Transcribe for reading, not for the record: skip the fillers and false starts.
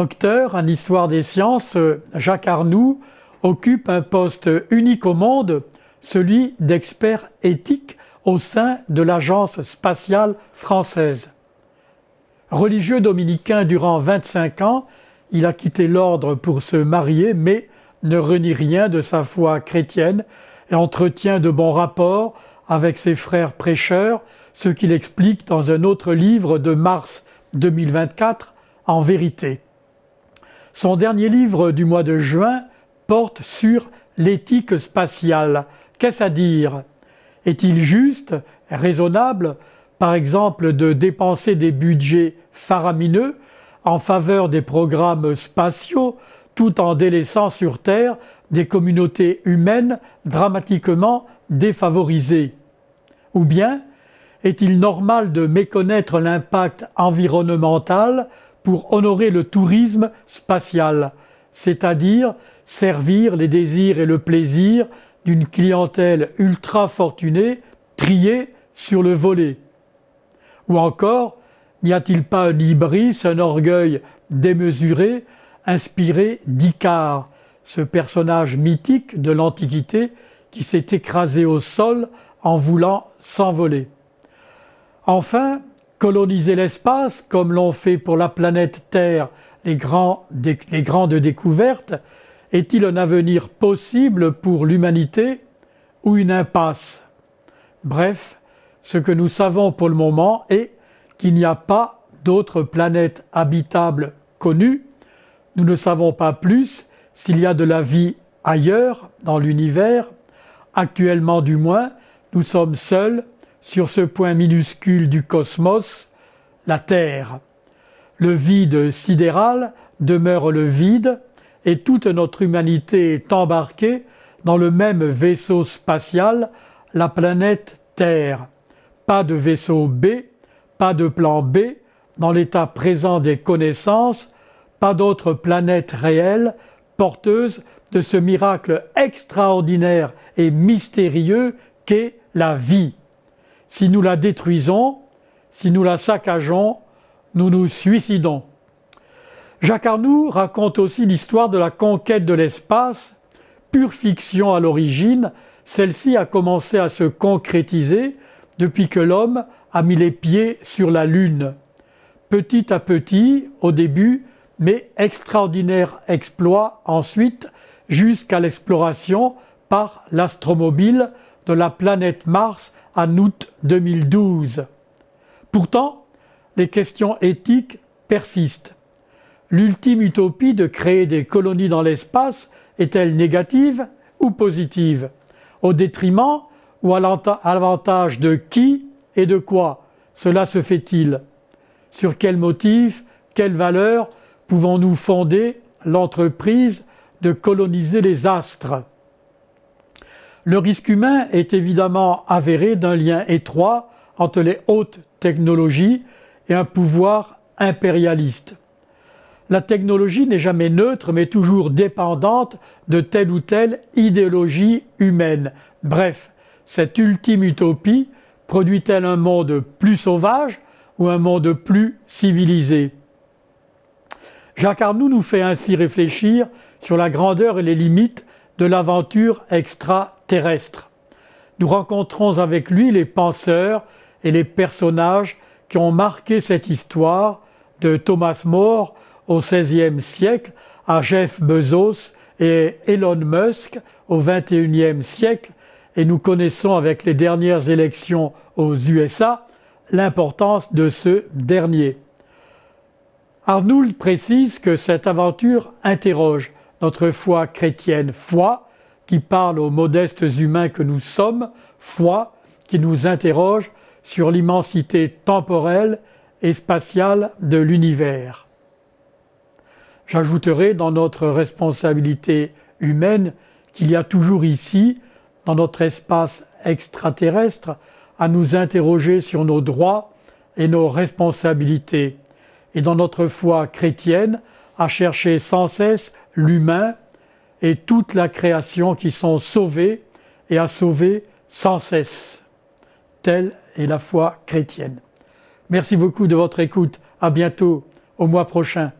Docteur en histoire des sciences, Jacques Arnoux occupe un poste unique au monde, celui d'expert éthique au sein de l'Agence spatiale française. Religieux dominicain durant 25 ans, il a quitté l'ordre pour se marier, mais ne renie rien de sa foi chrétienne et entretient de bons rapports avec ses frères prêcheurs, ce qu'il explique dans un autre livre de mars 2024, En vérité. Son dernier livre du mois de juin porte sur l'éthique spatiale. Qu'est-ce à dire? Est-il juste, raisonnable, par exemple, de dépenser des budgets faramineux en faveur des programmes spatiaux tout en délaissant sur Terre des communautés humaines dramatiquement défavorisées? Ou bien, est-il normal de méconnaître l'impact environnemental pour honorer le tourisme spatial, c'est-à-dire servir les désirs et le plaisir d'une clientèle ultra fortunée triée sur le volet? Ou encore, n'y a-t-il pas un hybris, un orgueil démesuré, inspiré d'Icare, ce personnage mythique de l'Antiquité qui s'est écrasé au sol en voulant s'envoler? Enfin, coloniser l'espace, comme l'ont fait pour la planète Terre les grandes découvertes, est-il un avenir possible pour l'humanité ou une impasse? Bref, ce que nous savons pour le moment est qu'il n'y a pas d'autres planètes habitables connues. Nous ne savons pas plus s'il y a de la vie ailleurs dans l'univers. Actuellement du moins, nous sommes seuls sur ce point minuscule du cosmos, la Terre. Le vide sidéral demeure le vide et toute notre humanité est embarquée dans le même vaisseau spatial, la planète Terre. Pas de vaisseau B, pas de plan B dans l'état présent des connaissances, pas d'autre planète réelle porteuse de ce miracle extraordinaire et mystérieux qu'est la vie. Si nous la détruisons, si nous la saccageons, nous nous suicidons. Jacques Arnoux raconte aussi l'histoire de la conquête de l'espace, pure fiction à l'origine. Celle-ci a commencé à se concrétiser depuis que l'homme a mis les pieds sur la Lune. Petit à petit, au début, mais extraordinaire exploit ensuite, jusqu'à l'exploration par l'astromobile de la planète Mars en août 2012. Pourtant, les questions éthiques persistent. L'ultime utopie de créer des colonies dans l'espace est-elle négative ou positive? Au détriment ou à l'avantage de qui et de quoi cela se fait-il? Sur quel motif, quelles valeurs pouvons-nous fonder l'entreprise de coloniser les astres? Le risque humain est évidemment avéré d'un lien étroit entre les hautes technologies et un pouvoir impérialiste. La technologie n'est jamais neutre, mais toujours dépendante de telle ou telle idéologie humaine. Bref, cette ultime utopie produit-elle un monde plus sauvage ou un monde plus civilisé? Jacques Arnoux nous fait ainsi réfléchir sur la grandeur et les limites de l'aventure extraterrestre. Nous rencontrons avec lui les penseurs et les personnages qui ont marqué cette histoire, de Thomas More au XVIe siècle à Jeff Bezos et Elon Musk au XXIe siècle, et nous connaissons avec les dernières élections aux USA l'importance de ce dernier. Arnoux précise que cette aventure interroge notre foi chrétienne, foi qui parle aux modestes humains que nous sommes, foi qui nous interroge sur l'immensité temporelle et spatiale de l'univers. J'ajouterai dans notre responsabilité humaine qu'il y a toujours ici, dans notre espace extraterrestre, à nous interroger sur nos droits et nos responsabilités, et dans notre foi chrétienne, à chercher sans cesse l'humain et toute la création qui sont sauvées et à sauver sans cesse. Telle est la foi chrétienne. Merci beaucoup de votre écoute. À bientôt, au mois prochain.